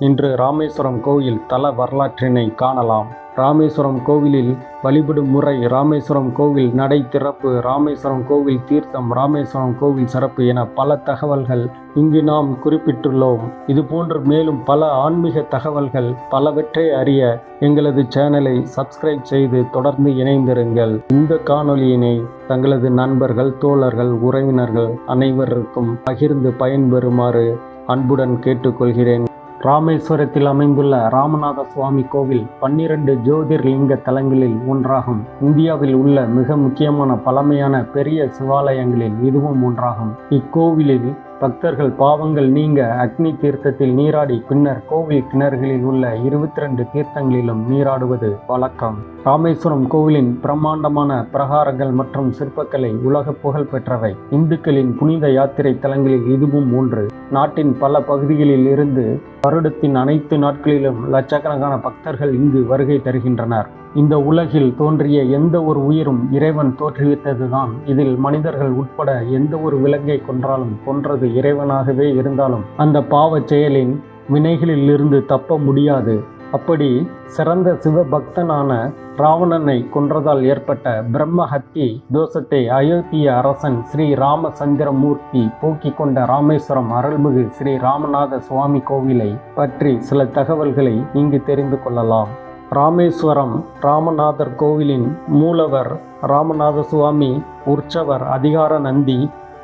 இன்று ராமேஸ்வரம் கோயில் தல வரலாற்றினை காணலாம். ராமேஸ்வரம் கோவிலில் வழிபடும் முறை, ராமேஸ்வரம் கோவில் நடை திறப்பு, ராமேஸ்வரம் கோவில் தீர்த்தம், ராமேஸ்வரம் கோவில் சிறப்பு என பல தகவல்கள் இங்கு நாம் குறிப்பிட்டுள்ளோம். இதுபோன்று மேலும் பல ஆன்மீக தகவல்கள் பலவற்றை அறிய எங்களது சேனலை சப்ஸ்கிரைப் செய்து தொடர்ந்து இணைந்திருங்கள். இந்த காணொலியினை தங்களது நண்பர்கள், தோழர்கள், உறவினர்கள் அனைவருக்கும் பகிர்ந்து பயன்பெறுமாறு அன்புடன் கேட்டுக்கொள்கிறேன். ராமேஸ்வரத்தில் அமைந்துள்ள ராமநாத சுவாமி கோவில் 12 ஜோதிர்லிங்க தலங்களில் ஒன்றாகும். இந்தியாவில் உள்ள மிக முக்கியமான பழமையான பெரிய சிவாலயங்களில் இதுவும் ஒன்றாகும். இக்கோவிலில் பக்தர்கள் பாவங்கள் நீங்க அக்னி தீர்த்தத்தில் நீராடி பின்னர் கோவில் கிணறுகளில் உள்ள 22 தீர்த்தங்களிலும் நீராடுவது வழக்கம். ராமேஸ்வரம் கோவிலின் பிரம்மாண்டமான பிரகாரங்கள் மற்றும் சிற்பக்கலை உலக புகழ் பெற்றவை. இந்துக்களின் புனித யாத்திரை தலங்களில் இதுவும் ஒன்று. நாட்டின் பல பகுதிகளில் இருந்து வருடத்தின் அனைத்து நாட்களிலும் லட்சக்கணக்கான பக்தர்கள் இங்கு வருகை தருகின்றனர். இந்த உலகில் தோன்றிய எந்த ஒரு உயிரும் இறைவன் தோற்றுவித்ததுதான். இதில் மனிதர்கள் உட்பட எந்த ஒரு விலங்கை கொன்றாலும் கொன்றது இறைவனாகவே இருந்தாலும் அந்த பாவச் செயலின் வினைகளில் இருந்து தப்ப முடியாது. அப்படி சிறந்த சிவபக்தனான ராவணனை கொன்றதால் ஏற்பட்ட பிரம்மஹத்தி தோஷத்தை அயோத்திய அரசன் ஸ்ரீ ராமச்சந்திரமூர்த்தி போக்கிக் கொண்ட ராமேஸ்வரம் அருள்மிகு ஸ்ரீ ராமநாத சுவாமி கோவிலை பற்றி சில தகவல்களை இங்கு தெரிந்து கொள்ளலாம். ராமேஸ்வரம் ராமநாதர் கோவிலின் மூலவர் ராமநாத சுவாமி, உற்சவர் அதிகார நந்தி,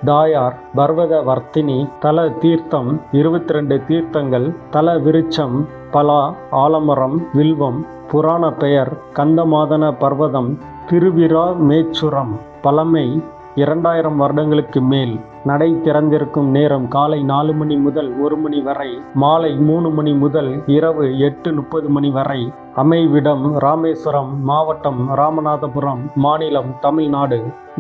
தாயார் பர்வத வர்த்தினி, தல தீர்த்தம் 22 தீர்த்தங்கள், தல விருட்சம் பலா, ஆலமரம், வில்வம், புராண பெயர் கந்தமாதன பர்வதம், திருவிராமேச்சுரம், பழமை 2000 வருடங்களுக்கு மேல். நடை திறந்திருக்கும் நேரம் காலை 4 மணி முதல் 1 மணி வரை, மாலை 3 மணி முதல் இரவு 8:30 மணி வரை. அமைவிடம் ராமேஸ்வரம், மாவட்டம் ராமநாதபுரம், மாநிலம் தமிழ்நாடு.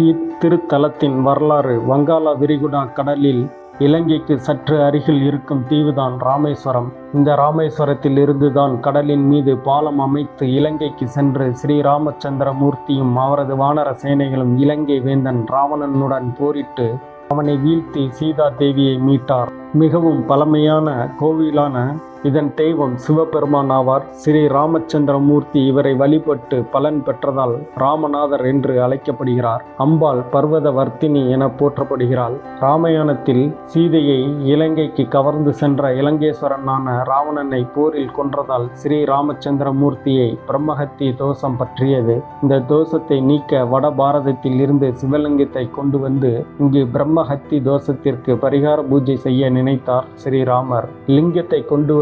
இத்திருத்தலத்தின் வரலாறு: வங்காள விரிகுடா கடலில் இலங்கைக்கு சற்று அருகில் இருக்கும் தீவுதான் ராமேஸ்வரம். இந்த ராமேஸ்வரத்தில் இருந்துதான் கடலின் மீது பாலம் அமைத்து இலங்கைக்கு சென்று ஸ்ரீராமச்சந்திரமூர்த்தியும் அவரது வானர சேனைகளும் இலங்கை வேந்தன் ராவணனுடன் போரிட்டு அவனை வீழ்த்தி சீதா தேவியை மீட்டார். மிகவும் பழமையான கோவிலான இதன் தெய்வம் சிவபெருமான் ஆவார். ஸ்ரீ ராமச்சந்திரமூர்த்தி இவரை வழிபட்டு பலன் பெற்றதால் ராமநாதர் என்று அழைக்கப்படுகிறார். அம்பாள் பர்வத வர்த்தினி என போற்றப்படுகிறாள். ராமாயணத்தில் சீதையை இலங்கைக்கு கவர்ந்து சென்ற இலங்கேஸ்வரனான ராவணனை போரில் கொன்றதால் ஸ்ரீ ராமச்சந்திரமூர்த்தியை பிரம்மஹத்தி தோஷம் பற்றியது. இந்த தோஷத்தை நீக்க வட பாரதத்தில் இருந்து சிவலிங்கத்தை கொண்டு வந்து இங்கு பிரம்மஹத்தி தோஷத்திற்கு பரிகார பூஜை செய்ய நினைத்தார் ஸ்ரீராமர். லிங்கத்தை கொண்டு